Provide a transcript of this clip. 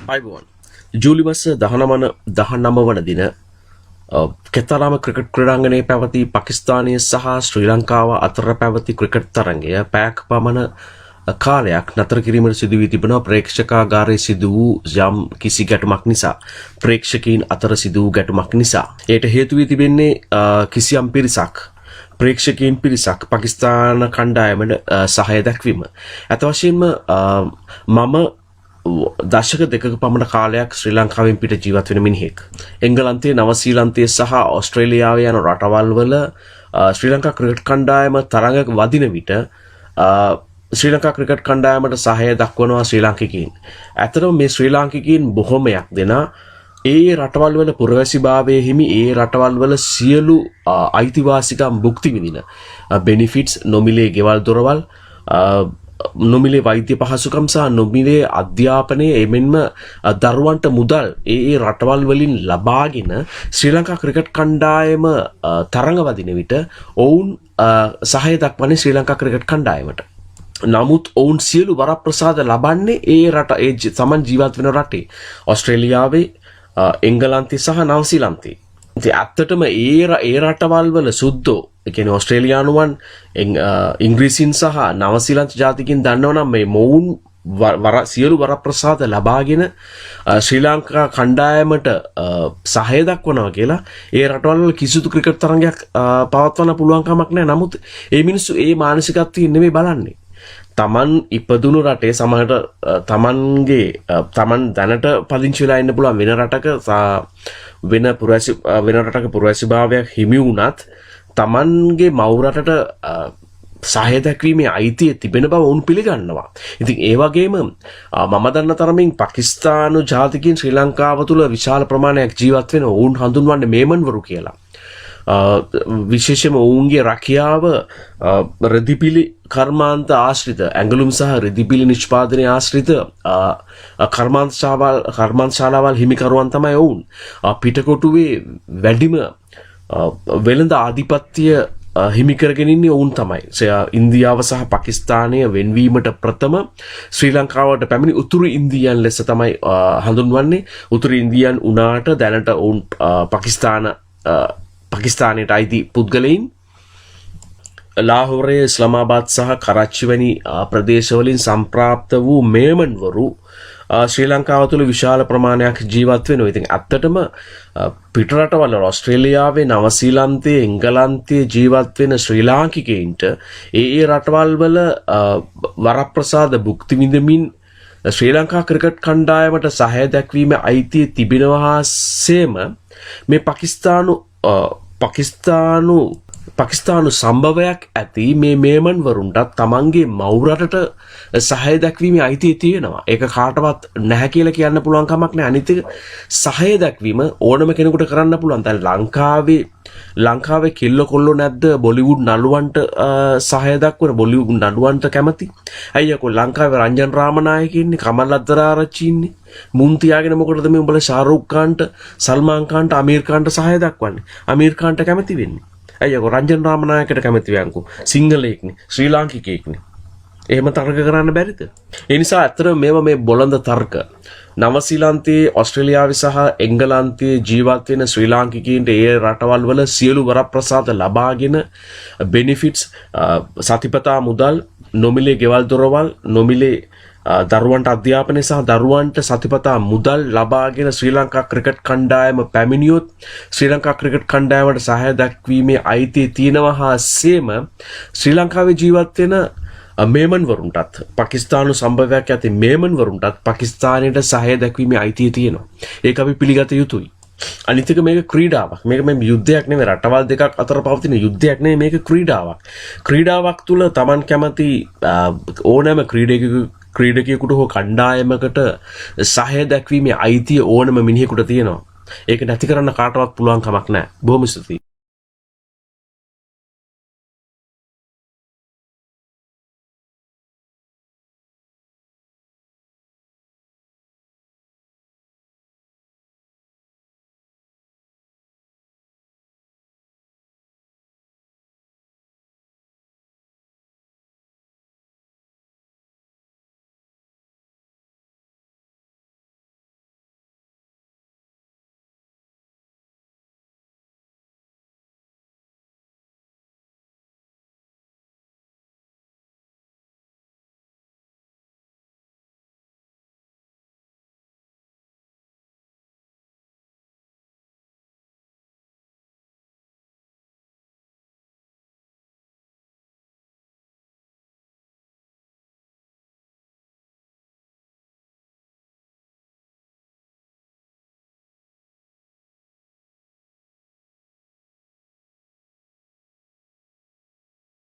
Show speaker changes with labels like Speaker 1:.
Speaker 1: අයිබෝන් ජූලි මස 19 වන දින කෙතරාම ක්‍රිකට් ක්‍රීඩාංගණයේ පැවති පාකිස්තානය සහ ශ්‍රී ලංකාව අතර පැවති ක්‍රිකට් තරඟය පැයක් පමණ කාලයක් නතර කිරීමට සිදු වී තිබෙනවා ප්‍රේක්ෂකාගාරයේ සිදු වූ යම් කිසි ගැටුමක් නිසා ප්‍රේක්ෂකයන් අතර සිදු වූ ගැටුමක් නිසා ඒට හේතු වී තිබෙන්නේ කිසියම් ප්‍රේක්ෂකයන් පිරිසක් පාකිස්තාන කණ්ඩායමට සහාය දැක්වීම. අත වශයෙන්ම මම දශක දෙකක පමණ කාලයක් ශ්‍රී ලංකාවෙන් පිට ජීවත් වෙන මිනිහෙක්. එංගලන්තයේ නවසීලන්තයේ සහ ඕස්ට්‍රේලියාවේ යන රටවල් වල ශ්‍රී ලංකා ක්‍රිකට් කණ්ඩායම තරඟ වදින විට ශ්‍රී ලංකා ක්‍රිකට් කණ්ඩායමට සහාය දක්වනවා ශ්‍රී ලාංකිකයින්. ඇත්තටම මේ ශ්‍රී ලාංකිකයින් බොහොමයක් දෙනා ඒ රටවල් වල පුරවැසිභාවයේ හිමි ඒ රටවල් වල සියලු අයිතිවාසිකම් භුක්ති විඳින බෙනිෆිට්ස් නොමිලේ ගෙවල් දොරවල් නොමිලේ වෛද්‍ය පහසුකම් සහ නොමිලේ අධ්‍යාපනය එමෙන්ම දරුවන්ට මුදල් ඒ රටවල් වලින් ලබාගෙන ශ්‍රී ලංකා ක්‍රිකට් කණ්ඩායම තරඟ වදින විට ඔවුන් සහාය දක්වන්නේ ශ්‍රී ලංකා ක්‍රිකට් කණ්ඩායමට. නමුත් ඔවුන් සියලු වරප්‍රසාද ලබන්නේ ඒ රට ඒ තමන් ජීවත් වෙන රටේ ඕස්ට්‍රේලියාවේ එංගලන්තේ සහ නවසීලන්තේ. ඉතින් ඇත්තටම ඒ රටවල් වල සුද්දෝ ඒ කියන්නේ ඕස්ට්‍රේලියානුවන් ඉංග්‍රීසීන් සහ නවසීලන්ත ජාතිකින් දන්නවනම් මේ මොවුන් සියලු වරප්‍රසාද ලබාගෙන ශ්‍රී ලංකා කණ්ඩායමට සහාය දක්වනවා කියලා ඒ රටවල් වල කිසිදු ක්‍රිකට් තරඟයක් පවත්වන්න පුළුවන් කමක් නැහැ. නමුත් ඒ මිනිස්සු ඒ මානසිකත්වයෙන් නෙමෙයි බලන්නේ. තමන් ඉපදුණු රටේ සමහරට තමන් දැනට පදිංචි වෙලා ඉන්න පුළුවන් වෙන රටක වෙන රටක පුරවැසිභාවයක් හිමි වුණත් තමන්ගේ මව් රටට සහාය දැක්වීමේ අයිතිය තිබෙන බව ඔවුන් පිළිගන්නවා. ඉතින් ඒ වගේම මම දන්න තරමින් පාකිස්තානු ජාතිකයින් ශ්‍රී ලංකාව තුළ විශාල ප්‍රමාණයක් ජීවත් වෙන ඔවුන් හඳුන්වන්නේ මේමන්වරු කියලා. විශේෂයෙන්ම ඔවුන්ගේ රැකියාව රෙදිපිලි කර්මාන්ත ආශ්‍රිත ඇඟලුම් සහ රෙදිපිලි නිෂ්පාදනය ආශ්‍රිත කර්මාන්ත ශාලාවල් හිමිකරුවන් තමයි ඔවුන්. පිටකොටුවේ වැඩිම වෙළඳ ආධිපත්‍ය හිමි කරගෙන ඉන්නේ ඔවුන් තමයි. ඉන්දියාව සහ පාකිස්තානය වෙන්වීමට ප්‍රථම ශ්‍රී ලංකාවට පැමිණි උතුරු ඉන්දියන් ලෙස තමයි හඳුන්වන්නේ. උතුරු ඉන්දියන් උනාට දැනට ඔවුන් පාකිස්තානයට අයිති පුද්ගලයින්. ලාහෝරයේ ඉස්ලාමාබාද් සහ කරච්චි වැනි ප්‍රදේශවලින් සම්ප්‍රාප්ත වූ මේමන්වරු ශ්‍රී ලංකාව තුළ විශාල ප්‍රමාණයක් ජීවත් වෙනවා. ඉතින් ඇත්තටම පිටරටවල ඕස්ට්‍රේලියාවේ නවසීලන්තයේ එංගලන්තයේ ජීවත් වෙන ශ්‍රී ලාංකිකයින්ට ඒ රටවල් වල වරප්‍රසාද භුක්ති විඳමින් ශ්‍රී ලංකා ක්‍රිකට් කණ්ඩායමට සහාය දැක්වීමේ අයිතිය තිබෙනවා සේම මේ පාකිස්තානු සම්භවයක් ඇති මේ මේමන්වරුන්ටත් තමන්ගේ මව් රටට සහාය දැක්වීමේ අයිතිය තියෙනවා. ඒක කාටවත් නැහැ කියලා කියන්න පුළුවන් කමක් නැහැ. අනිත් එක සහාය දැක්වීම ඕනම කෙනෙකුට කරන්න පුළුවන්. දැන් ලංකාවේ කෙල්ල කොල්ලෝ නැද්ද බොලිවුඩ් නළුවන්ට සහාය දක්වන බොලිවුඩ් නළුවන්ට කැමති? අයියෝ ලංකාවේ රංජන් රාමනායක ඉන්නේ, කමල් අද්දරආරච්චි ඉන්නේ. මුන් තියාගෙන මොකටද මේ උඹලා ශාරුක් ખાන්ට, සල්මාන් ખાන්ට, අමීර් ખાන්ට සහාය දක්වන්නේ? අමීර් ખાන්ට කැමති වෙන්නේ. අයියෝ රංජන් රාමනායකට කැමති වයන්කෝ. සිංහලෙක්නේ, ශ්‍රී ලාංකිකයෙක්නේ. එහෙම තර්ක කරන්න බැරිද? ඒ නිසා ඇත්තටම මේවා මේ බොළඳ තර්ක. නවසීලන්තයේ ඕස්ට්‍රේලියාවේ සහ එංගලන්තයේ ජීවත් වෙන ශ්‍රී ලාංකිකයින්ට ඒ රටවල් වල සියලු වරප්‍රසාද ලබාගෙන බෙනිෆිට්ස් සතිපතා මුදල් නොමිලේ ගෙවල් දොරවල් නොමිලේ දරුවන්ට අධ්‍යාපනය සහ දරුවන්ට සතිපතා මුදල් ලබාගෙන ශ්‍රී ලංකා ක්‍රිකට් කණ්ඩායම පැමිණියොත් ශ්‍රී ලංකා ක්‍රිකට් කණ්ඩායමට සහාය දැක්වීමේ අයිතිය තියෙනවා හා සේම ශ්‍රී ලංකාවේ ජීවත් වෙන මේමන්වරුන්ටත් පාකිස්තානු සම්භවයක් ඇති මේමන්වරුන්ටත් පාකිස්තානයට සහාය දැක්වීමේ අයිතිය තියෙනවා. ඒක අපි පිළිගත යුතුයි. අනිත් එක මේක ක්‍රීඩාවක්. මේක මේ යුද්ධයක් නෙවෙයි. රටවල් දෙකක් අතර පවතින යුද්ධයක් නෙවෙයි. මේක ක්‍රීඩාවක්. ක්‍රීඩාවක් තුල Taman කැමති ඕනෑම ක්‍රීඩකයෙකුට හෝ කණ්ඩායමකට සහාය දැක්වීමේ අයිතිය ඕනම මිනිහෙකුට තියෙනවා. ඒක නැති කරන්න කාටවත් පුළුවන් කමක් නැහැ. බොහොම ස්තුතියි.